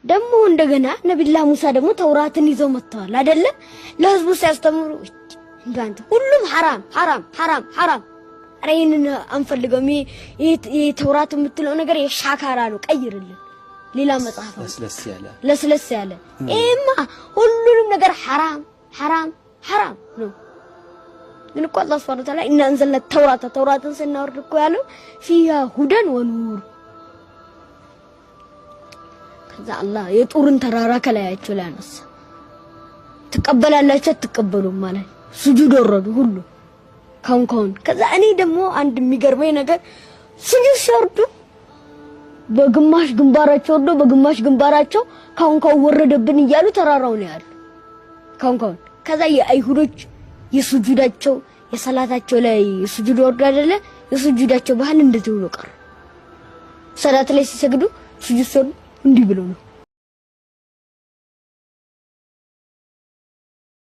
ደሞ እንደገና ነብዩላህ ሙሳ ደሞ ተውራትን ይዘው መጥተዋል አይደለ ለህዝቡ ሲያስተምሩ እንዳንተ ሁሉም حرام حرام حرام حرام አረይን አንፈልገውም ይሄ ተውራት የምትለው ነገር የሻካራ ነው ቀይርልን ሌላ መጽሐፍ ለስለስ ያለ እማ ሁሉንም ነገር حرام حرام حرام ነው ግን እኮ አላህ Subhanahu Wa Ta'ala እና እንዘለ ተውራትን ስናወርድ እኮ ያለው فيها هدى ونور ከዛ አላህ የጡርን ተራራ ከላያቸው ላይ አነሳ ተቀበላላችሁ ተቀበሉም ማለት ስጁድ ወረዱ ሁሉ ካውን ከዛ እኔ ደግሞ አንድ የሚገርመኝ ነገር ስጁድ ሲወርዱ በግማሽ ግንባራቸው ወርዶ በግማሽ ግንባራቸው ካውን ወረደብን እያሉ ተራራው ነው ያሉ ካውን ከዛ የአይሁዶች የስጁዳቸው የሰላታቸው ላይ ስጁድ ወርዶ አይደለ የስጁዳቸው ባህል እንደዚህ ነው ቀር ሰላት ላይ ሲሰግዱ ስጁድ እንዲህ ብሎ ነው